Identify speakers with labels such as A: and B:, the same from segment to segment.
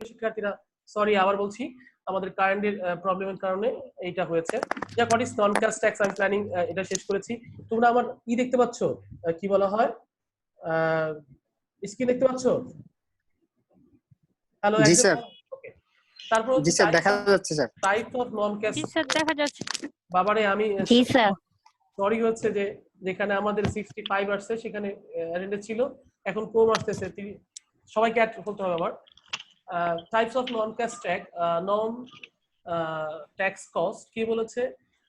A: শিক্ষার্থীরা সরি আবার বলছি আমাদের কারেন্টের প্রবলেমের কারণে এইটা হয়েছে। যা what is non cash tax I am planning, এটা শেষ করেছি। তোমরা আমার কি দেখতে পাচ্ছ, কি বলা হয় স্ক্রিন দেখতে পাচ্ছ? হ্যালো
B: জি
A: একজন,
B: স্যার।
A: ওকে। তারপর
B: জি
A: হচ্ছে
B: স্যার দেখা যাচ্ছে sir.
A: Type of non cash.
C: G sir দেখা যাচ্ছে।
A: বাবারে আমি
C: জি স্যার।
A: সরি হচ্ছে যে যেখানে আমাদের 65 আসছে সেখানে অ্যাটেন্ডেন্স ছিল, এখন কম আসতেছে। সবাইকে অ্যাড করতে হবে আবার। Types of non cash tax, non tax cost কি বলেছে?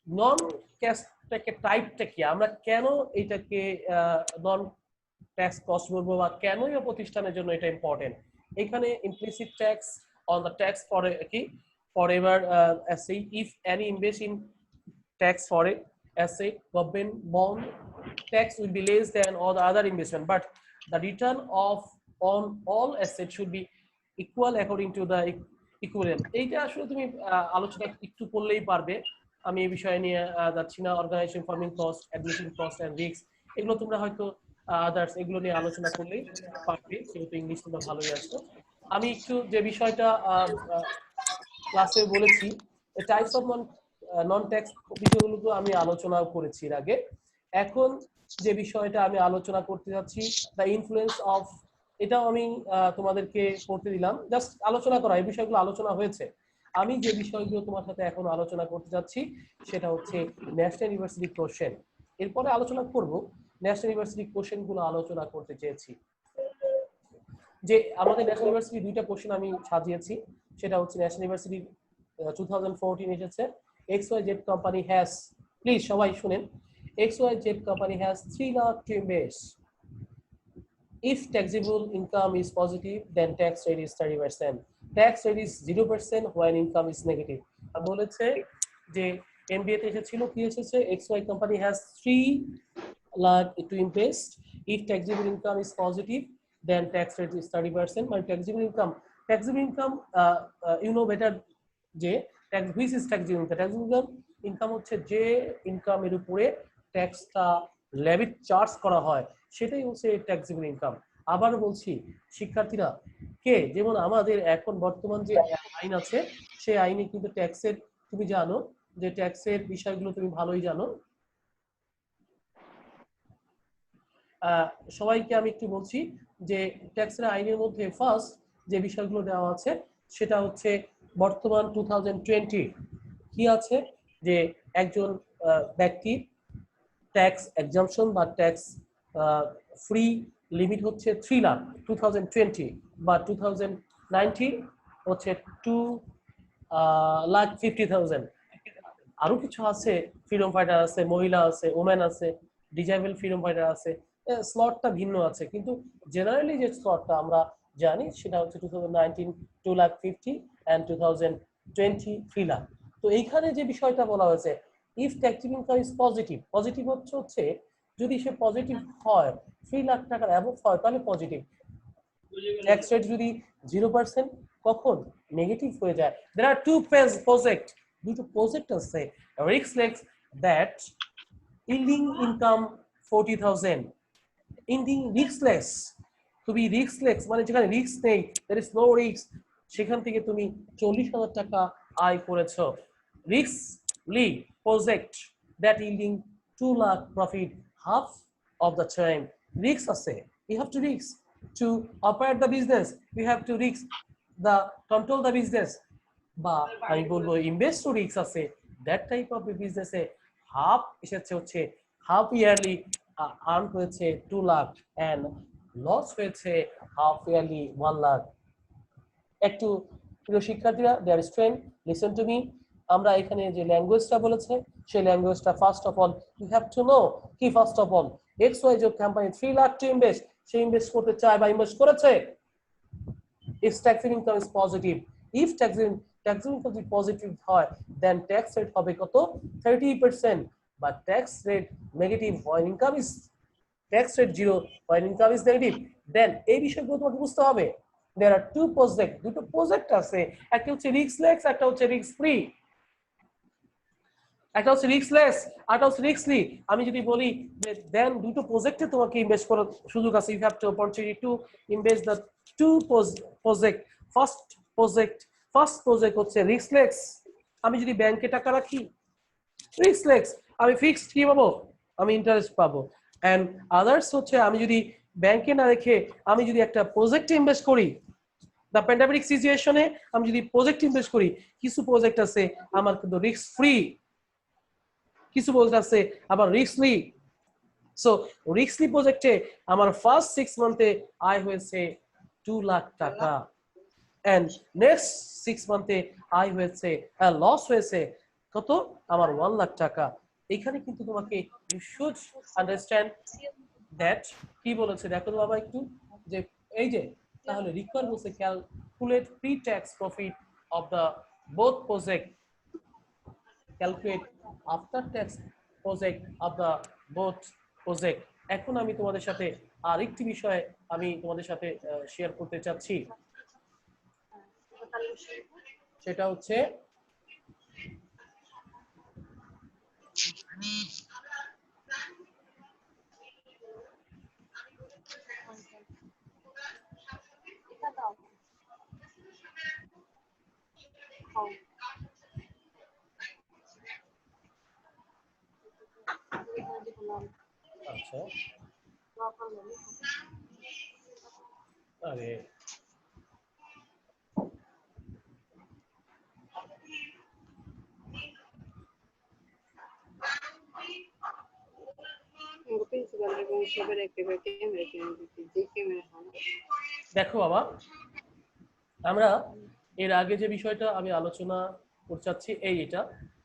A: নন ক্যাশ ট্যাক্সের টাইপটা কি, আমরা কেন এটাকে নন ট্যাক্স কস্ট বলবো, বা কেনই প্রতিষ্ঠানের জন্য এটা ইম্পর্টেন্ট? এখানে implicit tax on the tax for কি forever asset if any invest in tax for a asset government bond tax will be less than all the other investment, but the return of on all assets should be equal according to the equivalent. এইটা আসলে তুমি আলোচনা একটু করলেই পারবে, আমি এই বিষয় নিয়ে যাচ্ছি না। Organisation forming cost, admission cost and risk, এগুলো তোমরা হয়তো আদার্স এগুলো নিয়ে আলোচনা করলেই পারবে, যেহেতু ইংলিশ তোমরা ভালোই আছো। আমি একটু যে বিষয়টা ক্লাসে বলেছি, টাইপস অফ নন ট্যাক্স বিষয়গুলো আমি আলোচনা করেছি এর আগে। এখন যে বিষয়টা আমি আলোচনা করতে যাচ্ছি, দ্য ইনফ্লুয়েন্স অফ, এটাও আমি তোমাদেরকে পড়তে দিলাম, জাস্ট আলোচনা করা, এই বিষয়গুলো আলোচনা হয়েছে। আমি যে বিষয়গুলো তোমার সাথে এখন আলোচনা করতে যাচ্ছি সেটা হচ্ছে ন্যাশনাল ইউনিভার্সিটি কোশ্চেন। এরপরে আলোচনা করব ন্যাশনাল ইউনিভার্সিটি কোশ্চেন গুলো আলোচনা করতে চেয়েছি। যে আমাদের ন্যাশনাল ইউনিভার্সিটি দুইটা কোশ্চেন আমি সাজিয়েছি, সেটা হচ্ছে ন্যাশনাল ইউনিভার্সিটি 2014 এসেছে, XYZ company has, প্লিজ সবাই শুনেন, XYZ company has 3 lakh to invest. If taxable income is positive, then tax rate is 30%. Tax rate is 0% when income is negative. বলেছে যে এমবিএ তে এসেছিল, কি এসেছে? XY company has 3 lakh to invest. If taxable income is positive, then tax rate is 30%. My taxable income, you know better যে tax, which is taxable income? Taxable income হচ্ছে যে ইনকামের উপরে ট্যাক্সটা লেভি চার্জ করা হয়, সেটাই হচ্ছে ট্যাক্সেবল ইনকাম। আবার বলছি শিক্ষার্থীরা, কে যেমন আমাদের এখন বর্তমান যে আইন আছে, সেই আইনে কিন্তু ট্যাক্সের, তুমি জানো যে ট্যাক্সের বিষয়গুলো তুমি ভালোই জানো। সবাইকে আমি একটু বলছি যে ট্যাক্সের আইনের মধ্যে ফার্স্ট যে বিষয়গুলো দেওয়া আছে সেটা হচ্ছে বর্তমান 2020 কি আছে, যে একজন ব্যক্তি ট্যাক্স এক্সাম্পশন বা ট্যাক্স ফ্রি লিমিট হচ্ছে 3 লাখ 2020, বা 2019 হচ্ছে 2,50,000। আরো কিছু আছে, ফ্রিডম ফাইটার আছে, মহিলা আছে, ওমেন আছে, ডিজেবল ফ্রিডম ফাইটার আছে, স্লটটা ভিন্ন আছে, কিন্তু জেনারেলি যে স্লটটা আমরা জানি সেটা হচ্ছে 2019 2,50,000 and 2020 3 লাখ। তো এইখানে যে বিষয়টা বলা হয়েছে, if taxable income is positive, positive হচ্ছে যদি সে পজিটিভ হয় 3 লাখ টাকার অ্যাবভ হয় তাহলে পজিটিভ। ট্যাক্স রেট যদি 0% কখন নেগেটিভ হয়ে যায়। there are two project, দুটো প্রজেক্ট আছে, রিস্কলেস দ্যাট yielding income 40,000, yielding রিস্কলেস, তুমি রিস্কলেস মানে যেখানে রিস্ক নেই, there is no risk, সেখান থেকে তুমি 40,000 টাকা আয় করেছো। রিস্কলি project that yielding 2 lakh profit half of the time, risk আছে, you have to risk to operate the business, you have to risk the control the business, বা আমি বলবো ইনভেস্ট টু রিস্ক আছে, দ্যাট টাইপ অফ বিজনেস এ half এসেছে হচ্ছে half yearly earn হয়েছে 2 lakh and loss হয়েছে হাফ ইয়ারলি 1 লাখ। একটু প্রিয় শিক্ষার্থীরা, there student listen to me, আমরা এখানে যে ল্যাঙ্গুয়েজটা বলেছে সেই ল্যাঙ্গুয়েজটা first of all you have to know কি। First of all XYZ company 3 lakh to invest, সে ইনভেস্ট করতে চায় বা ইনভেস্ট করেছে। if taxable income is positive, if taxable income is positive হয় then tax rate হবে কত? 30%, but tax rate negative when income is, tax rate 0 when income is negative, then এই বিষয়গুলো তোমাকে বুঝতে হবে। there are two project, দুটো project আছে, একটা হচ্ছে রিস্কলেস, একটা হচ্ছে রিস্ক ফ্রি। একটা হচ্ছে রিস্কলেস, একটা হচ্ছে রিস্কলি। আমি যদি বলি যে দেন দুটো প্রজেক্টে তোমাকে ইনভেস্ট করার সুযোগ আছে, you have two opportunity to invest the two project. First project, first project হচ্ছে রিস্কলেস। আমি যদি ব্যাংকে টাকা রাখি রিস্কলেস, আমি ফিক্সড কি পাবো, আমি ইন্টারেস্ট পাবো। এন্ড আদার্স হচ্ছে আমি যদি ব্যাংকে না রেখে আমি যদি একটা প্রজেক্টে ইনভেস্ট করি, দ্য প্যান্ডামিক সিচুয়েশনে আমি যদি প্রজেক্ট ইনভেস্ট করি, কিছু প্রজেক্ট আছে আমার কিন্তু রিস্ক ফ্রি, কিছু প্রজেক্ট আছে আবার রিস্কলি। সো রিস্কলি প্রজেক্টে আমার ফার্স্ট 6 মান্থে আয় হয়েছে 2 লাখ টাকা, এন্ড নেক্সট 6 মান্থে আয় হয়েছে লস হয়েছে কত, আমার 1 লাখ টাকা। এখানে কিন্তু তোমাকে ইউ শুড আন্ডারস্ট্যান্ড দ্যাট কি বলেছে দেখো তো বাবা একটু, যে এই যে তাহলে রিকোয়ার বলছে calculate pre tax profit of the both project, calculate after tax project of the both project. এখন আমি তোমাদের সাথে আরেকটি বিষয় আমি তোমাদের সাথে শেয়ার করতে চাচ্ছি, সেটা হচ্ছে আচ্ছা আরে দেখো বাবা, আমরা এর আগে যে বিষয়টা আমি আলোচনা করতে চাচ্ছি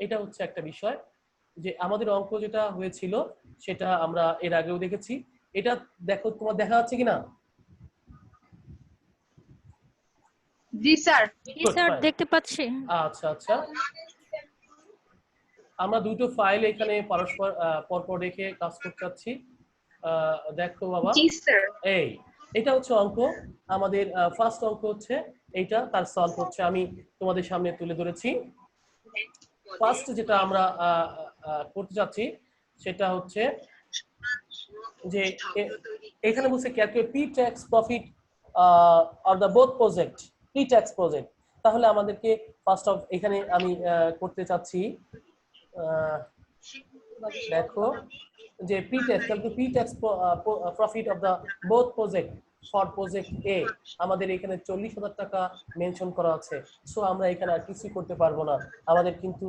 A: এটা হচ্ছে একটা বিষয়, যে আমাদের অঙ্ক যেটা হয়েছিল সেটা আমরা এর আগেও দেখেছি। এটা দেখো তোমার দেখা যাচ্ছে কিনা?
B: জি স্যার।
C: জি স্যার, দেখতে পাচ্ছি।
A: আচ্ছা আচ্ছা, আমরা দুটো ফাইল এখানে পরস্পর পরপর রেখে কাজ করতে যাচ্ছি। দেখো বাবা,
B: জি স্যার।
A: এটা হচ্ছে অঙ্ক, আমাদের ফার্স্ট অঙ্ক হচ্ছে এইটা, তার সলভ হচ্ছে আমি তোমাদের সামনে তুলে ধরেছি। ফার্স্ট যেটা আমরা করতে যাচ্ছি সেটা হচ্ছে যে এখানে বলছে calculate pre tax profit of the both project, pre tax project. তাহলে আমাদেরকে ফার্স্ট অফ এখানে আমি করতে চাচ্ছি, দেখো যে pre tax, calculate pre tax profit of the both project for project A. আমাদের এখানে 40,000 টাকা মেনশন করা আছে, সো আমরা এখানে আর কিছুই করতে পারবো না, আমাদের কিন্তু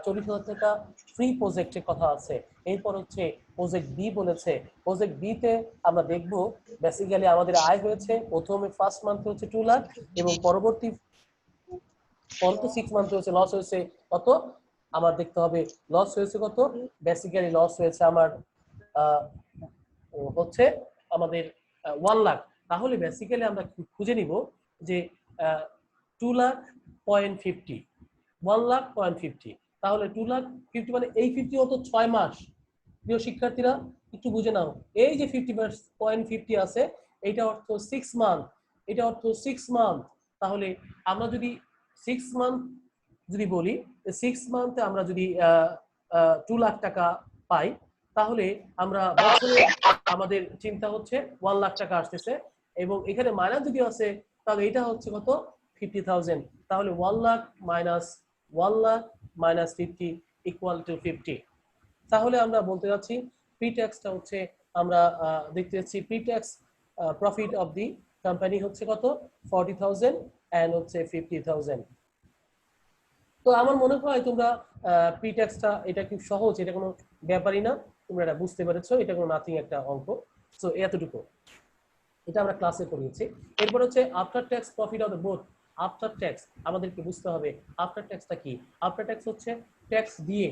A: 40,000 টাকা ফ্রি প্রজেক্টের কথা আছে। এরপর হচ্ছে প্রজেক্ট বি বলেছে, প্রজেক্ট বি তে আমরা দেখব বেসিক্যালি আমাদের আয় হয়েছে প্রথমে ফার্স্ট মান্থে হচ্ছে 2 লাখ, এবং পরবর্তী 6 মান্থে হচ্ছে লস হয়েছে কত, আমার দেখতে হবে লস হয়েছে কত। বেসিক্যালি লস হয়েছে আমার হচ্ছে আমাদের 1 লাখ। তাহলে বেসিক্যালি আমরা খুঁজে নিব যে 2 লাখ পয়েন্ট 50, 1 লাখ পয়েন্ট 50, তাহলে 2 লাখ 50 মানে এই 50 হতো 6 মাস। প্রিয় শিক্ষার্থীরা একটু বুঝে নাও, এই যে 50.50 আছে এটা অর্থ 6 মান্থ, এটা অর্থ 6 মান্থ। তাহলে আমরা যদি 6 মান্থ যদি বলি, 6 মান্থে আমরা যদি 2 লাখ টাকা পাই, তাহলে আমরা বছরে আমাদের চিন্তা হচ্ছে 1 লাখ টাকা আসতেছে, এবং এখানে মাইনাস যদি আছে তাহলে এটা হচ্ছে কত 50,000। তাহলে 1 lakh minus 1 lakh minus 50 equal to 50। তাহলে আমরা বলতে যাচ্ছি প্রি ট্যাক্সটা হচ্ছে আমরা দেখতে যাচ্ছি pre tax profit of the company হচ্ছে কত 40,000 এন্ড হচ্ছে 50,000। তো আমার মনে হয় তোমরা প্রি ট্যাক্সটা এটা খুব সহজ, এটা কোনো ব্যাপারই না, তোমরা এটা বুঝতে পেরেছো, এটা কোনো নাথিং একটা অঙ্ক। সো এতটুকু এটা আমরা ক্লাসে পড়িয়েছি। এরপর হচ্ছে after tax profit of the both. After tax আমাদেরকে বুঝতে হবে আফটার ট্যাক্সটা কি। আফটার ট্যাক্স হচ্ছে ট্যাক্স দিয়ে,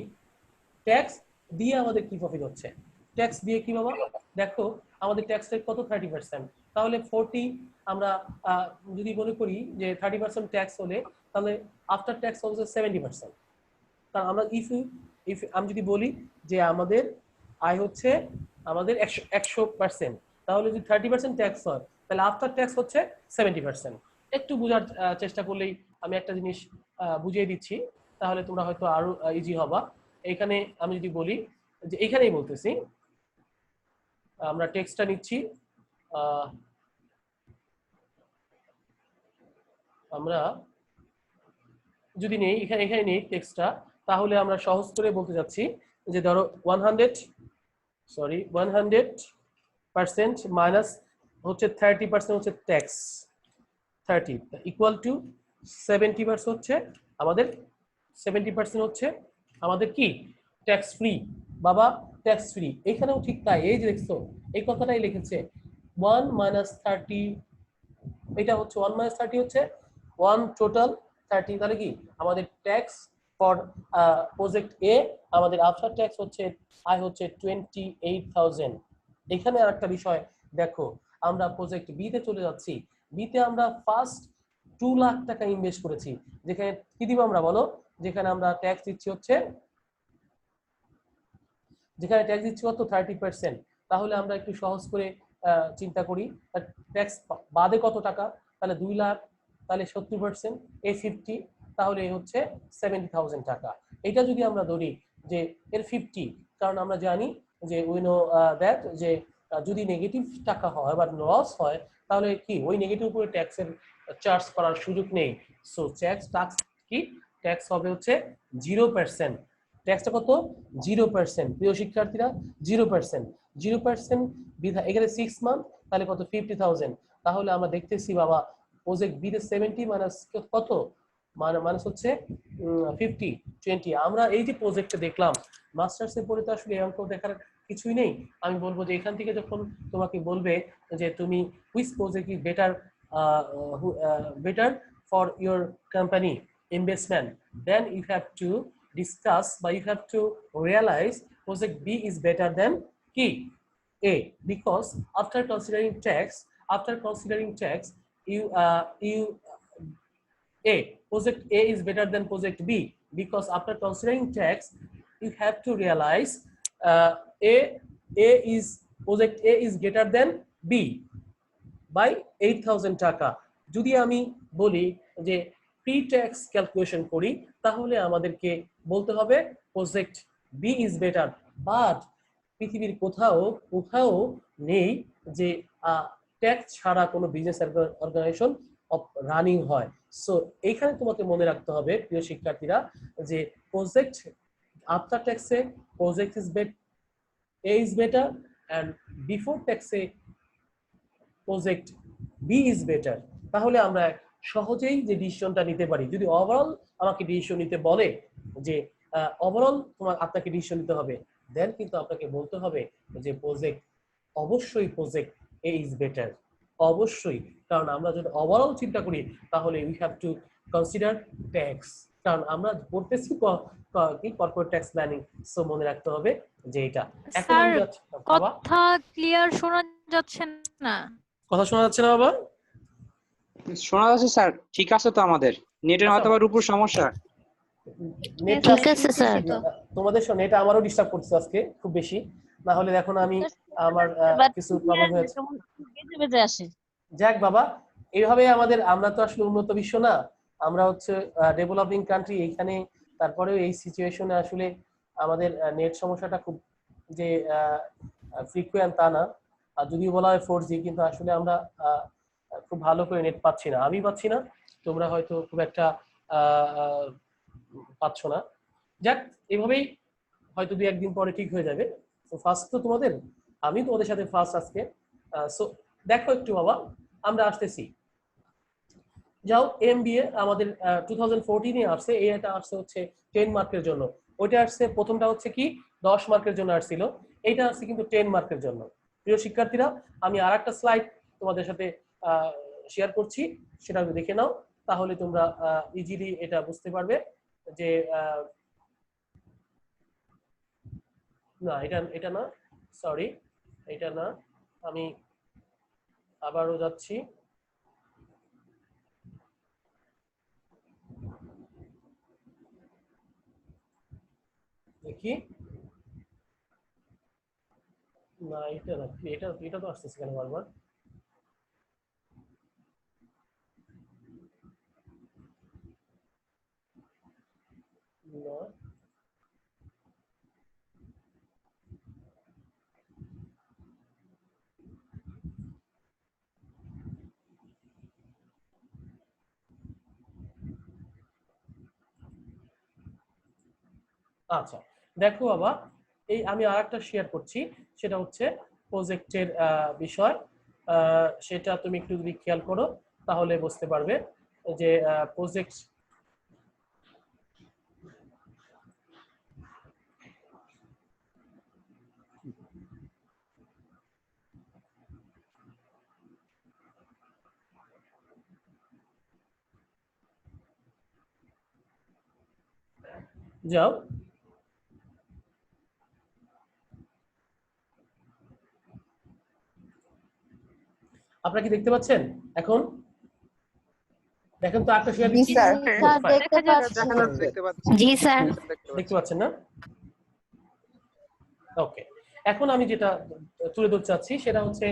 A: ট্যাক্স দিয়ে আমাদের কি প্রফিট হচ্ছে, ট্যাক্স দিয়ে কি বাবা, দেখো আমাদের ট্যাক্স রেট কত 30%, তাহলে 40 আমরা যদি মনে করি যে 30% ট্যাক্স হলে তাহলে আফটার ট্যাক্স হচ্ছে 70%। কারণ আমরা ইফ আমি যদি বলি যে আমাদের আয় হচ্ছে আমাদের 100%, তাহলে যদি 30% ট্যাক্স হয় তাহলে আফটার ট্যাক্স হচ্ছে 70%। একটু বোঝার চেষ্টা করলেই আমি একটা জিনিস বুঝিয়ে দিচ্ছি, তাহলে তোমরা হয়তো আরো ইজি হবা। এখানে আমি যদি বলি যে এখানেই বলতেছি, আমরা টেক্সটটা নিচ্ছি, আমরা যদি নেই এখানে এখানে নেই টেক্সটটা, তাহলে আমরা সহজ করে বলতে যাচ্ছি যে ধরো 100% মাইনাস হচ্ছে 30% হচ্ছে ট্যাক্স, 30 ইকুয়াল টু 70% হচ্ছে আমাদের 70% হচ্ছে আমাদের কি ট্যাক্স ফ্রি। বাবা ট্যাক্স ফ্রি এখানেও ঠিক তাই, এই যে দেখছো এই কথাটাই লিখেছে 1 - 30, এটা হচ্ছে 1 - 30 হচ্ছে 1 টোটাল 30, তাহলে কি আমাদের ট্যাক্স ফর প্রজেক্ট এ আমাদের আফটার ট্যাক্স হচ্ছে আয় হচ্ছে 28,000। এখানে আর একটা বিষয় দেখো, আমরা প্রজেক্ট বি তে চলে যাচ্ছি, বি তে আমরা ফার্স্ট 2 লাখ টাকা ইনভেস্ট করেছি, যেখানে কি দিব আমরা বলো, যেখানে আমরা ট্যাক্স দিচ্ছি হচ্ছে, যেখানে ট্যাক্স দিচ্ছি কত 30%। তাহলে আমরা একটু সহজ করে চিন্তা করি ট্যাক্স বাদে কত টাকা, তাহলে 2 লাখ, তাহলে 70% এ 50, তাহলে হচ্ছে 70,000 টাকা। এটা যদি আমরা ধরি যে এর 50, কারণ আমরা জানি যে উই নো দ্যাট যে যদি নেগেটিভ টাকা হয় বা লস হয় তাহলে কি ওই নেগেটিভ উপরে ট্যাক্সের চার্জ করার সুযোগ নেই। সো ট্যাক্স কি ট্যাক্স হবে হচ্ছে 0%। ট্যাক্সটা কত 0%। প্রিয় শিক্ষার্থীরা 0%, 0% বিধা এখানে 6 মান্থ, তাহলে কত 50,000। তাহলে আমরা দেখতেছি বাবা প্রজেক্ট বি তে 70 মাইনাস কত মাইনাস হচ্ছে 50 20। আমরা এই যে প্রজেক্টে দেখলাম, মাস্টার্স এর পরে তো আসলে এই অঙ্ক দেখার কিছুই নেই। আমি বলবো যে এখান থেকে যখন তোমাকে বলবে যে তুমি which project is better better for your company investment, then you have to discuss but you have to realize project B is better than key A, because after considering tax you A, project A is better than project B, because after considering tax you have to realize uh, A is project A is greater than B by 8,000 টাকা। যদি আমি বলি যে pre tax calculation করি তাহলে আমাদেরকে বলতে হবে project B is better, but পৃথিবীর কোথাও কোথাও নেই যে ট্যাক্স ছাড়া কোনো বিজনেস অর্গানাইজেশন রানিং হয়। সো এইখানে তোমাকে মনে রাখতে হবে প্রিয় শিক্ষার্থীরা যে প্রজেক্ট আফটার ট্যাক্সে project is a is better and before ট্যাক্সে প্রজেক্ট বি ইজ বেটার। তাহলে আমরা সহজেই যে ডিসিশনটা নিতে পারি। যদি ওভারঅল আমাকে ডিসিশন নিতে বলে যে ওভারঅল আপনাকে ডিসিশন নিতে হবে, দেন কিন্তু আপনাকে বলতে হবে যে অবশ্যই প্রজেক্ট এ ইজ বেটার, অবশ্যই। কারণ আমরা যদি ওভারঅল চিন্তা করি তাহলে we have two consider tax, কারণ আমরা পড়তেছি কি কর্পোরেট ট্যাক্স প্ল্যানিং। সো মনে রাখতে হবে যে এটা। এখন
C: স্যার
A: আমি যাচ্ছি বাবা,
C: কথা ক্লিয়ার শোনা যাচ্ছে না।
A: কথা শোনা যাচ্ছে না বাবা?
D: শোনা যাচ্ছে স্যার, ঠিক আছে তো? আমাদের নেটের হয়তো বা রূপুর সমস্যা।
A: নেটটা
C: ঠিক আছে স্যার।
A: তোমাদের নেট আমারও ডিস্টার্ব করছে আজকে খুব বেশি, না হলে দেখো না আমি আমার কিছু প্রবলেম হয়েছে।
C: বেজে বেজে আসে।
A: যাক বাবা, এইভাবে আমরা তো আসলে উন্নত বিশ্ব না, আমরা হচ্ছে ডেভেলপিং কান্ট্রি, এইখানে তারপরেও এই সিচুয়েশনে আসলে আমাদের নেট সমস্যাটা খুব যে ফ্রিকুয়েন্ট তা না। আর যদি বলা হয় 4G, কিন্তু আসলে আমরা খুব ভালো করে নেট পাচ্ছি না, আমি পাচ্ছি না, তোমরা হয়তো খুব একটা পাচ্ছ না। যাক, এভাবেই হয়তো 2-1 দিন পরে ঠিক হয়ে যাবে। তো ফার্স্ট তো তোমাদের, আমি তোমাদের সাথে ফার্স্ট আজকে। সো দেখো একটু বাবা, আমরা আসতেছি। যাও এমবিএ আমাদের 2014 আসছে, এটা আসছে হচ্ছে 10 মার্কের জন্য। ওইটা আসছে প্রথমটা হচ্ছে কি 10 মার্কের জন্য আসছিল, এইটা আসছে কিন্তু 10 মার্কের জন্য। প্রিয় শিক্ষার্থীরা, আমি আর একটা স্লাইড তোমাদের সাথে শেয়ার করছি, সেটা দেখে নাও, তাহলে তোমরা ইজিলি এটা বুঝতে পারবে যে না এটা এটা না, সরি এটা না, আমি আবারও যাচ্ছি। দেখি, না এটা না, এটা এটা তো আসতেছে কেন বারবার? না, আচ্ছা দেখো বাবা, এই আমি আরেকটা শেয়ার করছি, সেটা হচ্ছে প্রজেক্টের বিষয়। সেটা তুমি একটু যদি খেয়াল করো তাহলে বুঝতে পারবে যে প্রজেক্ট যাও। আপনারা কি দেখতে পাচ্ছেন এখন? দেখেন তো একটা শেয়ার
E: জি স্যার।
C: দেখতে পাচ্ছি।
D: দেখতে পাচ্ছি।
C: জি স্যার।
A: দেখতে পাচ্ছেন না? ওকে, এখন আমি যেটা তুলে ধরতে চাচ্ছি সেটা হচ্ছে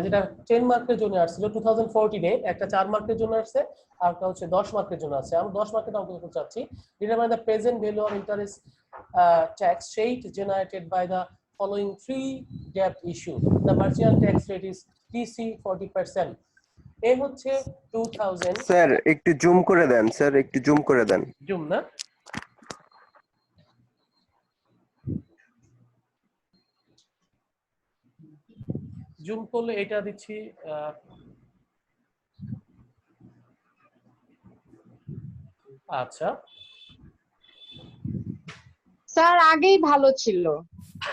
A: যেটা 10 মার্কের জন্য আসছিল 2014 এ, একটা 4 মার্কের জন্য আসছে আর একটা হচ্ছে 10 মার্কের জন্য আছে। আমি 10 মার্কের অঙ্ক করতে চাচ্ছি। Determine the present value of interest tax rate generated by the following three debt issue. The marginal tax rate is TC 40%. এ হচ্ছে 2000
F: স্যার একটু জুম করে দেন, স্যার একটু জুম করে দেন।
A: জুম না, জুম করলে এটা দিচ্ছি আচ্ছা।
E: স্যার আগেই ভালো ছিল।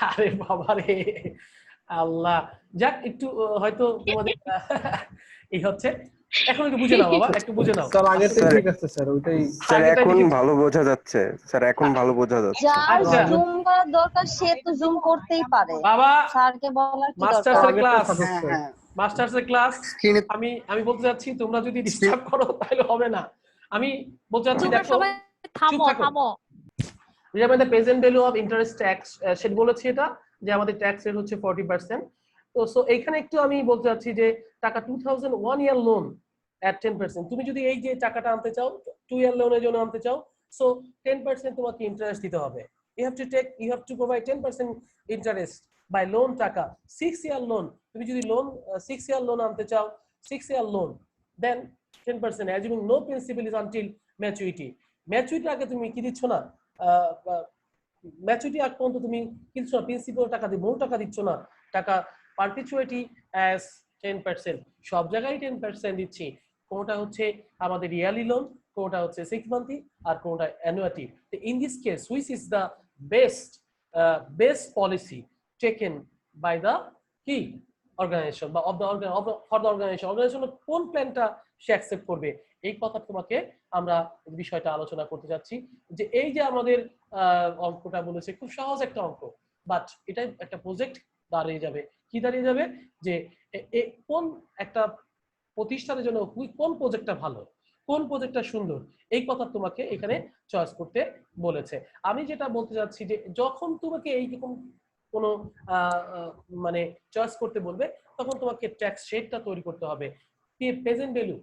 A: আরে বাবা রে, আল্লাহ, যাক একটু হয়তো তোমাদের এই হচ্ছে, এখন একটু বুঝে নাও বাবা, একটু বুঝে নাও।
G: স্যার আগেরটাই
F: স্যার,
G: ঠিক আছে স্যার, ওইটাই।
F: স্যার
A: আগেরটা
F: এখন
A: ঠিক আছে।
F: ভালো বোঝা যাচ্ছে, স্যার এখন ভালো বোঝা যাচ্ছে।
H: যার
A: আচ্ছা।
H: জুম করার দরকার সে তো জুম করতেই পারে,
A: বাবা
H: স্যারকে বলার কি
A: মাস্টার্স
H: দরকার?
A: এর ক্লাস,
G: হ্যাঁ, হ্যাঁ।
A: মাস্টার্স এর ক্লাস, আমি বলতে চাচ্ছি তোমরা যদি ডিস্টার্ব করো তাহলে হবে না। আমি বলতে চাচ্ছি
C: তোমরা
A: দেখো,
C: সবাই থামো
A: চুপ থাকো।
C: থামো।
A: যেমন the present value of interest tax, সেটা বলেছি এটা যে আমাদের ট্যাক্স রেট হচ্ছে 40%। তো সো এইখানে একটু আমি বলতে চাচ্ছি যে টাকা 2001 ইয়ার লোন at 10%, তুমি যদি এই যে টাকাটা আনতে চাও 2 ইয়ার লোনের জন্য আনতে চাও, সো 10% তোমাকে ইন্টারেস্ট দিতে হবে। you have to provide 10% interest by loan টাকা। 6 ইয়ার লোন, তুমি যদি লোন 6 ইয়ার লোন আনতে চাও, 6 year loan, then 10% assuming no principal is until maturity। Maturity আগে তুমি কি দিচ্ছ না, ম্যাচুরিটি আগ পর্যন্ত তুমি কিছু না, প্রিন্সিপাল টাকা দিচ্ছ, মূল টাকা দিচ্ছ না, টাকা পারপিচুইটি অ্যাজ 10%, সব জায়গায় 10% দিচ্ছি। কোনটা হচ্ছে আমাদের ইয়ারলি লোন, কোনটা হচ্ছে 6 মান্থলি, আর কোনটা অ্যানুইটি। তো in this case which is the best policy taken by the কি অর্গানাইজেশন বা of the for the organisation কোন প্ল্যানটা সে অ্যাকসেপ্ট করবে, এই কথা তোমাকে আমরা বিষয়টা আলোচনা করতে যাচ্ছি। যে এই যে আমাদের অঙ্কটা বলেছে খুব সহজ একটা অঙ্ক, বাট এটা একটা প্রজেক্ট দাঁড়িয়ে যাবে। কি দাঁড়িয়ে যাবে যে কোন একটা প্রতিষ্ঠানের জন্য কোন প্রজেক্টটা ভালো, কোন প্রজেক্টটা সুন্দর, এই কথা তোমাকে এখানে চয়েস করতে বলেছে। আমি যেটা বলতে চাচ্ছি যে যখন তোমাকে এইরকম কোনো মানে চয়েস করতে বলবে, তখন তোমাকে ট্যাক্স রেটটা তৈরি করতে হবে। Present value,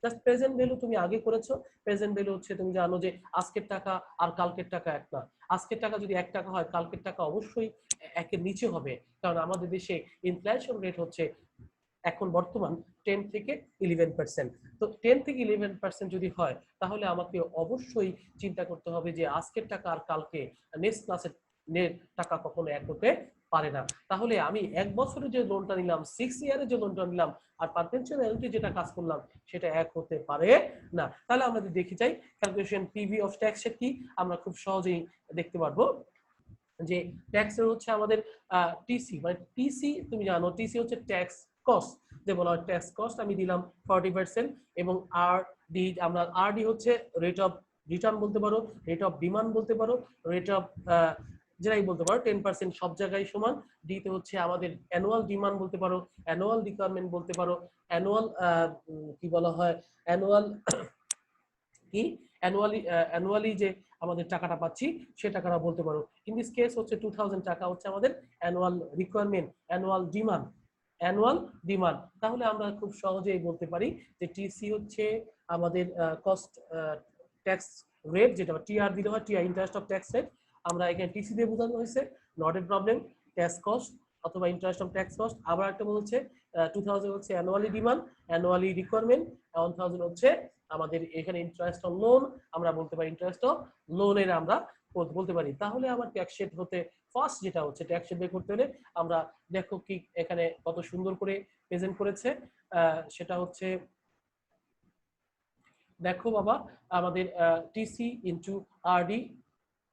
A: just present value তুমি আগে করেছো। প্রেজেন্ট ভ্যালু হচ্ছে তুমি জানো যে আজকের টাকা আর কালকের টাকা এক না। আজকের টাকা যদি 1 টাকা হয়, কালকের টাকা অবশ্যই 1-এর নিচে হবে, কারণ আমাদের দেশে ইনফ্লেশন রেট হচ্ছে এখন বর্তমান 10 থেকে 11%। তো 10 থেকে 11% যদি হয়, তাহলে আমাকে অবশ্যই চিন্তা করতে হবে যে আজকের টাকা আর কালকে নেক্সট ক্লাসের টাকা কখনো এক হতে পারে না। তাহলে আমি 1 বছরের যে লোনটা নিলাম, 6 ইয়ারের যে লোনটা নিলাম, আর পারপেনচুয়াল অ্যানুইটি যেটা কাজ করলাম, সেটা এক হতে পারে না। তাহলে আমরা যদি দেখি চাই ক্যালকুলেশন পিভি অফ ট্যাক্স কি, আমরা খুব সহজেই দেখতে পারবো যে ট্যাক্স হচ্ছে আমাদের টিসি, মানে টিসি তুমি জানো টিসি হচ্ছে ট্যাক্স কস্ট, যে বলা হয় ট্যাক্স কস্ট আমি দিলাম 40%, এবং আর ডি, আমরা আর ডি হচ্ছে রেট অফ রিটার্ন বলতে পারো, রেট অফ ডিমান্ড বলতে পারো, রেট অফ যেটাই বলতে পারো, 10% সব জায়গায় সমান। ডি তে হচ্ছে আমাদের অ্যানুয়াল ডিমান্ড বলতে পারো, অ্যানুয়াল রিকোয়ারমেন্ট বলতে পারো, অ্যানুয়াল কি বলা হয়, অ্যানুয়াল কি অ্যানুয়ালি যে আমাদের টাকাটা পাচ্ছি সে টাকাটা বলতে পারো। ইন দিস কেস হচ্ছে 2000 টাকা হচ্ছে আমাদের অ্যানুয়াল রিকোয়ারমেন্ট, অ্যানুয়াল ডিমান্ড। তাহলে আমরা খুব সহজেই বলতে পারি যে টিসি হচ্ছে আমাদের কস্ট ট্যাক্স রেট, যেটা টিআর দিতে হয়, TR interest of tax rate, আমরা এখানে টিসি দিয়ে বোঝানো হয়েছে, not a problem, tax cost অথবা ইন্টারেস্ট অফ ট্যাক্স কস্ট। আবার একটা বলছে 2000 হচ্ছে অ্যানুয়ালি ডিমান্ড, অ্যানুয়ালি রিকোয়ারমেন্ট, 1000 হচ্ছে আমাদের এখানে ইন্টারেস্ট অন লোন, আমরা বলতে পারি ইন্টারেস্ট অন লোনের আমরা বলতে পারি। তাহলে আমার ট্যাক্স শিট হতে ফার্স্ট যেটা হচ্ছে ট্যাক্স শিট বের করতে হলে আমরা দেখো কি এখানে কত সুন্দর করে প্রেজেন্ট করেছে, সেটা হচ্ছে দেখো বাবা আমাদের TC into RD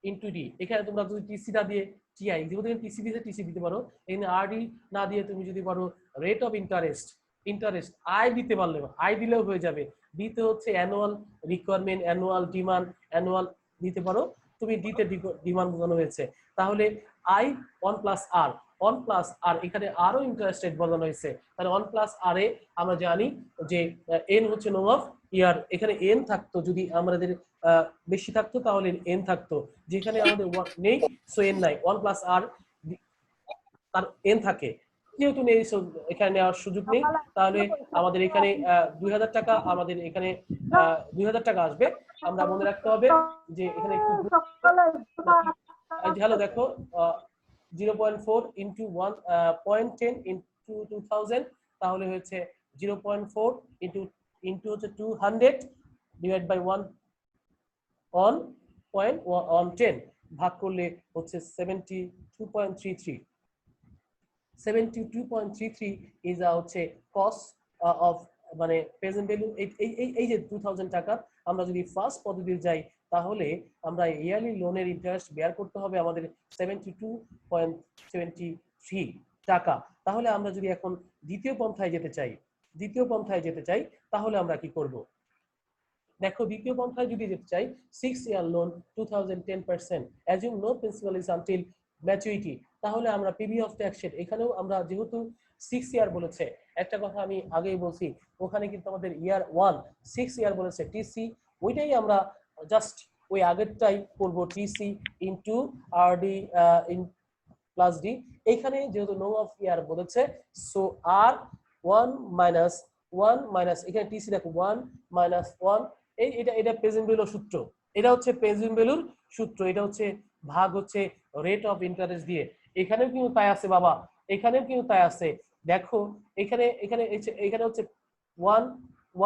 A: into D. এখানে তোমরা যদি টিসি না দিয়ে টিআই, যেহেতু টিসি দিয়ে টিসি দিতে পারো, এখানে আরডি না দিয়ে তুমি যদি পারো rate of interest, interest I দিতে পারলে আই দিলেও হয়ে যাবে। দিতে হচ্ছে annual requirement, annual demand, annual দিতে পারো, তুমি দিতে ডিমান্ড বোঝানো হয়েছে। তাহলে আই 1 প্লাস আর, 1 প্লাস আর এখানে আরো ইন্টারেস্ট রেট বোঝানো হয়েছে। তাহলে 1 প্লাস আর এ আমরা জানি যে এন হচ্ছে নো অফ ইয়ার, এখানে এন থাকতো, যদি আমাদের বেশি থাকতো তাহলে এন থাকতো, যেখানে আমাদের নেই সো এন নাই, 1 প্লাস আর তার এন থাকে, যেহেতু নেই এখানে নেওয়ার সুযোগ নেই। তাহলে আমাদের এখানে 2000 টাকা, আমাদের এখানে 2000 টাকা আসবে। আমরা মনে রাখতে হবে যে এখানে একটু হ্যালো দেখো 0.4 ইন্টু 1.10 ইন্টু 2000, তাহলে হচ্ছে 0.4 ইন্টু হচ্ছে 200 ডিভাইড বাই 1.10 ভাগ করলে হচ্ছে 72.33। 72.33 ইজ হচ্ছে কস্ট অফ মানে প্রেজেন্ট ভ্যালু। এই যে 2000 টাকা আমরা যদি ফার্স্ট পদ্ধতিতে যাই তাহলে আমরা ইয়ারলি লোনের ইন্টারেস্ট বেয়ার করতে হবে আমাদের 72.73 টাকা। তাহলে আমরা যদি এখন দ্বিতীয় পন্থায় যেতে চাই তাহলে আমরা কি করব? দেখো দ্বিতীয় পন্থায় যদি যেতে চাই 6 year loan 2010%, assume no principal is until maturity, তাহলে আমরা পিবি অফ ট্যাক্স শিট এখানেও আমরা যেহেতু 6 ইয়ার বলেছে, একটা কথা আমি আগেই বলছি, ওখানে কিন্তু আমাদের ইয়ার 1 6 ইয়ার বলেছে, টিসি ওইটাই আমরা জাস্ট ওই আগেরটাই করব, TC into RD in plus D. এখানে যেহেতু নো অফ ইয়ার বলেছে সো আর 1 মাইনাস এখানে টিসি দেখো 1 মাইনাস 1, এটা প্রেজেন্ট ভ্যালুর সূত্র, এটা হচ্ছে প্রেজেন্ট ভ্যালুর সূত্র, এটা হচ্ছে ভাগ হচ্ছে রেট অফ ইন্টারেস্ট দিয়ে। এখানেও কিন্তু তাই আছে বাবা, এখানেও কিন্তু তাই আছে। দেখো এখানে হচ্ছে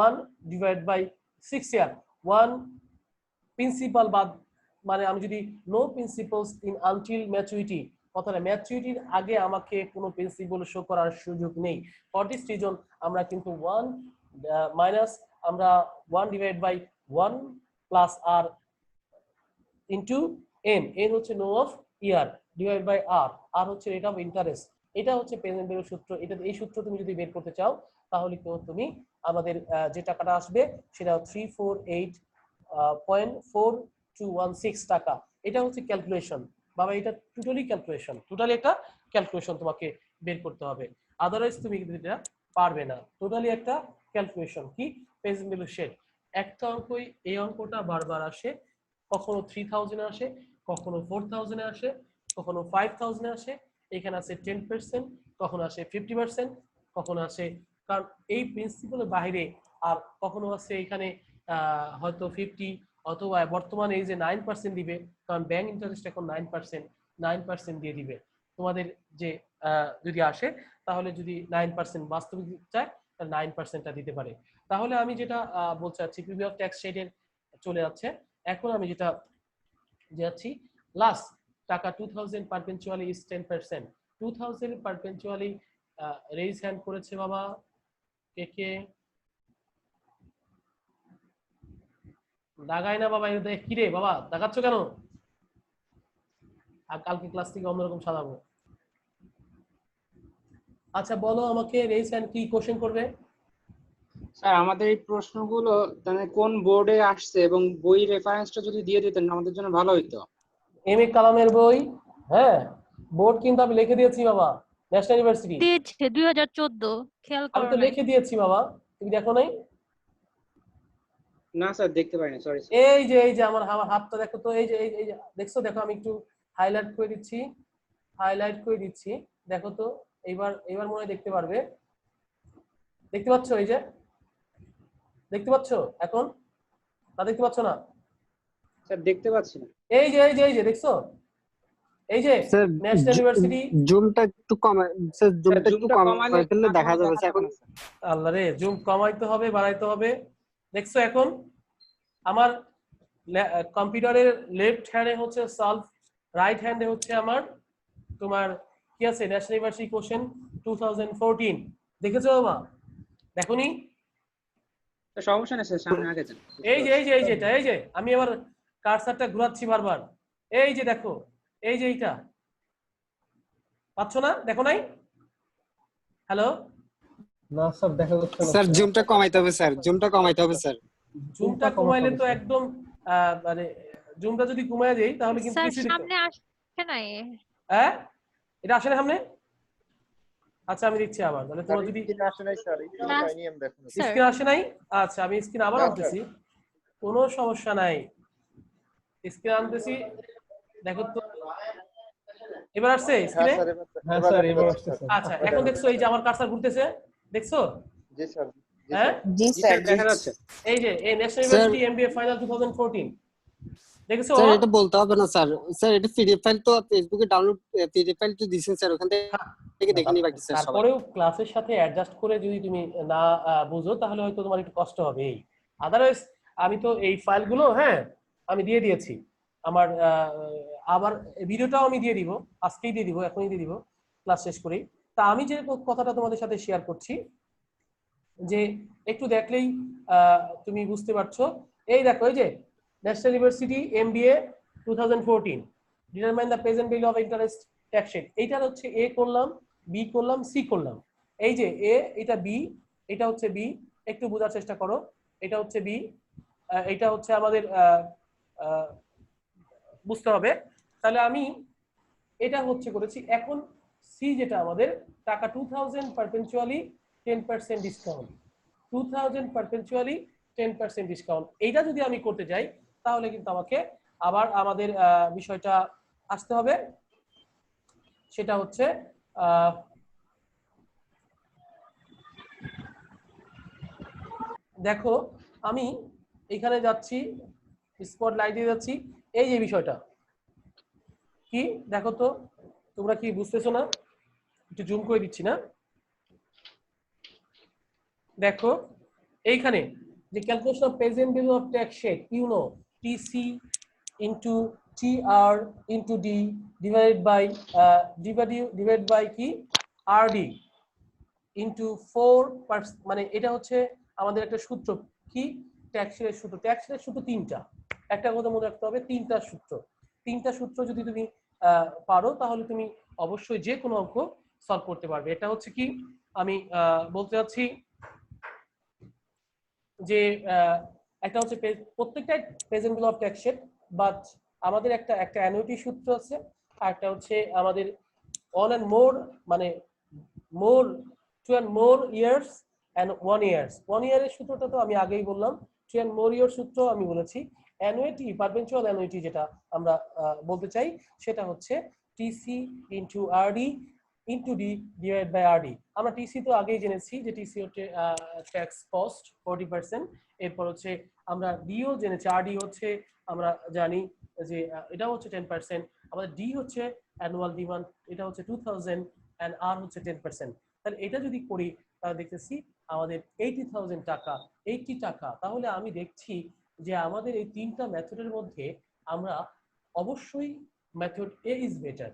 A: 1 ডিভাইড বাই 6 ইয়ার, 1 প্রিন্সিপাল বাদ, মানে আমি যদি no principals in until maturity, কথাটা ম্যাচুরিটির আগে আমাকে কোনো প্রিন্সিপাল শো করার সুযোগ নেই। ফর দিস রিজন আমরা কিন্তু 1 মাইনাস আমরা 1 divide by 1 plus R into N, N হচ্ছে no of year divide by R হচ্ছে রেট অফ ইন্টারেস্ট। এটা হচ্ছে প্রেজেন্ট ভ্যালুর সূত্র। এটা এই সূত্র তুমি যদি বের করতে চাও তাহলে তুমি আমাদের যে টাকাটা আসবে সেটা 348.4216 টাকা। এটা হচ্ছে ক্যালকুলেশন বাবা, এটা টোটালি একটা ক্যালকুলেশন তোমাকে বের করতে হবে, আদারওয়াইজ তুমি কিন্তু এটা পারবে না। টোটালি একটা ক্যালকুলেশন কি প্রেজেন্ট ভ্যালু শেড। একটা অঙ্কই এই অঙ্কটা বারবার আসে, কখনো 3000 আসে, কখনো 4000 আসে, কখনো 5000 আসে, এখানে আছে 10%, কখনো আসে 50%, কখনো আসে, কারণ এই প্রিন্সিপালের বাইরে, আর কখনো আছে এখানে হয়তো 50, অথবা বর্তমানে এই যে 9% দিবে, কারণ ব্যাংক ইন্টারেস্ট এখন 9% দিয়ে দিবে তোমাদের, যে যদি আসে তাহলে যদি 9% বাস্তবিক চায় তাহলে 9%টা দিতে পারে। তাহলে আমি যেটা বলতে চাচ্ছি পিবি অফ ট্যাক্স শেডের চলে যাচ্ছে। এখন আমি যেটা যাচ্ছি লাস্ট টাকা 2000 পারপেচুয়ালি ইজ 10%, 2000 পারপেচুয়ালি রেইজ হ্যান্ড করেছে বাবা, কে দাগাই না বাবা, এটা কি রে বাবা দাগাচ্ছ কেন? আর কালকে ক্লাস থেকে অন্যরকম সাজাবো। আচ্ছা বলো আমাকে রেইজ হ্যান্ড কি কোশ্চেন করবে?
D: স্যার আমাদের এই প্রশ্নগুলো মানে কোন বোর্ডে আসছে এবং বই রেফারেন্সটা যদি দিয়ে দিতেন আমাদের জন্য ভালো হতো।
A: এম এ কালামের বই, হ্যাঁ বোর্ড কিন্তু আমি লিখে দিয়েছি বাবা, ন্যাশনাল ইউনিভার্সিটি
C: দিয়েছে 2014, খেয়াল
A: আমি
C: করো
A: তো
C: নাই।
A: লিখে দিয়েছি বাবা, তুমি দেখো নাই?
D: না স্যার দেখতে পাইনি, সরি।
A: এই যে আমার হাতটা দেখো তো, এই যে দেখছো, দেখো আমি একটু হাইলাইট করে দিচ্ছি, দেখো তো এইবার মনে হয় দেখতে পারবে, দেখতে পাচ্ছ? এই যে দেখতে পাচ্ছ এখন না দেখতে পাচ্ছ না?
D: স্যার দেখতে পাচ্ছি না।
A: এই যে দেখছো, এই যে ন্যাশনাল ইউনিভার্সিটি।
G: জুমটা একটু কমায় স্যার, জুমটা একটু কমায় ফেললে দেখা যাবে স্যার। এখন
A: আল্লাহ রে, জুম কমাইতে হবে বাড়াইতে হবে, দেখছো এখন আমার কম্পিউটারের লেফট হ্যান্ডে হচ্ছে সলভ, রাইট হ্যান্ডে হচ্ছে আমার তোমার কি আছে ন্যাশনাল ইউনিভার্সিটি কোশ্চেন 2014। দেখেছো বাবা? দেখোনি?
D: তো সমস্যা নেই স্যার, সামনে আগে যান।
A: এই যে এই যে আমি এবার কার্সারটা ঘোরাচ্ছি বারবার, এই যে দেখো, এই যে এইটা পাচ্ছ না? দেখো নাই? হ্যালো,
G: না স্যার দেখা যাচ্ছে না
I: স্যার জুমটা কমাইতে হবে স্যার, জুমটা কমাইতে হবে স্যার।
A: জুমটা কমাইলে তো একদম মানে জুমটা যদি কমায় দেই তাহলে কিন্তু
C: স্যার
A: কিছু দেখতে,
C: সামনে আসে নাই।
A: হ্যাঁ এটা আসে না সামনে? আচ্ছা আমি দিচ্ছি আবার, তাহলে তোমার যদি
C: স্যার
A: স্ক্রিন আসে নাই, আচ্ছা আমি স্ক্রিন আবার আনতেছি, কোনো সমস্যা নাই, স্ক্রিন আনতেছি। দেখো তো এবার আসছে স্ক্রিনে?
G: হ্যাঁ স্যার এবার আসতেছে
A: আচ্ছা এখন দেখছো এই যে আমার কার্সার ঘুরতেছে, দেখছো?
J: জি স্যার।
A: হ্যাঁ
E: জি স্যার
D: দেখা যাচ্ছে।
A: এই যে এই ন্যাশনাল ইউনিভার্সিটি এমবিএ ফাইনাল 2014 দেখেছো?
I: স্যার এটা বলতে হবে না স্যার, স্যার এটা পিডিএফ ফাইল তো ফেসবুকে ডাউনলোড, পিডিএফ ফাইল তো দিয়েছেন স্যার, ওখান থেকে দেখে নিবা কি স্যার সবাই।
A: তারপরেও ক্লাসের সাথে অ্যাডজাস্ট করে যদি তুমি না বুঝো তাহলে হয়তো তোমার একটু কষ্ট হবে। এই আদারওয়াইজ আমি তো এই ফাইলগুলো হ্যাঁ আমি দিয়ে দিয়েছি আমার, আবার ভিডিওটাও আমি দিয়ে দিব, আজকেই দিয়ে দিব, এখনই দিয়ে দিব ক্লাস শেষ করেই। তা আমি যে কথাটা তোমাদের সাথে শেয়ার করছি যে একটু দেখলেই তুমি বুঝতে পারছো। এই দেখো এই যে national university MBA 2014 determine the present value of interest tax rate, এইটার হচ্ছে এ করলাম, বি করলাম, সি করলাম। এই যে এ, এটা বি, এটা হচ্ছে বি, একটু বোঝার চেষ্টা করো, এটা হচ্ছে বি, এটা হচ্ছে আমাদের বুঝতে হবে। তাহলে আমি এটা হচ্ছে করেছি। এখন সি যেটা আমাদের টাকা 2000 পারপেচুয়ালি 10% ডিসকাউন্ট, 2000 পারপেচুয়ালি 10% ডিসকাউন্ট, এইটা যদি আমি করতে যাই তাহলে কিন্তু আমাকে আবার আমাদের বিষয়টা আসতে হবে, সেটা হচ্ছে দেখো আমি এখানে যাচ্ছি, স্পট লাইটে যাচ্ছি, এই যে বিষয়টা কি দেখো তো, তোমরা কি বুঝতেছো না? একটু জুম করে দিচ্ছি না, দেখো এইখানে যে calculation of present value of tax rate, you know TC into TR into D divided by কি আরডি ইনটু 4, মানে এটা হচ্ছে আমাদের একটা সূত্র, কি ট্যাক্স রেটের সূত্র। ট্যাক্স রেটের সূত্র তিনটা, একটা কথা মনে রাখতে হবে, তিনটা সূত্র, তিনটা সূত্র যদি তুমি পারো তাহলে তুমি অবশ্যই যে কোনো অঙ্ক সলভ করতে পারবে। এটা হচ্ছে কি আমি বলতে চাচ্ছি যে একটা হচ্ছে প্রত্যেকটাই present value of tax rate, but আমাদের একটা অ্যানুইটি সূত্র আছে, আর একটা হচ্ছে আমাদের অন এন্ড মোর, মানে মোর 2 and more years and 1 years, 1 ইয়ারের সূত্রটা তো আমি আগেই বললাম, 2 and more year সূত্র আমি বলেছি। অ্যানুইটি, পারপেচুয়াল অ্যানুইটি যেটা আমরা বলতে চাই সেটা হচ্ছে TC into RD into D divide by RD. আমরা টিসি তো আগেই জেনেছি যে টিসি হচ্ছে ট্যাক্স কস্ট 40%, এরপর হচ্ছে আমরা ডিও জেনেছি, আরডি হচ্ছে আমরা জানি যে এটা হচ্ছে 10%, আমাদের ডি হচ্ছে অ্যানুয়াল ডিমান্ড, এটা হচ্ছে 2000, and আর হচ্ছে 10%। তাহলে এটা যদি করি তাহলে দেখতেছি আমাদের 80,000 টাকা, 80 টাকা। তাহলে আমি দেখছি যে আমাদের এই তিনটা মেথডের মধ্যে আমরা অবশ্যই মেথড এ ইজ বেটার।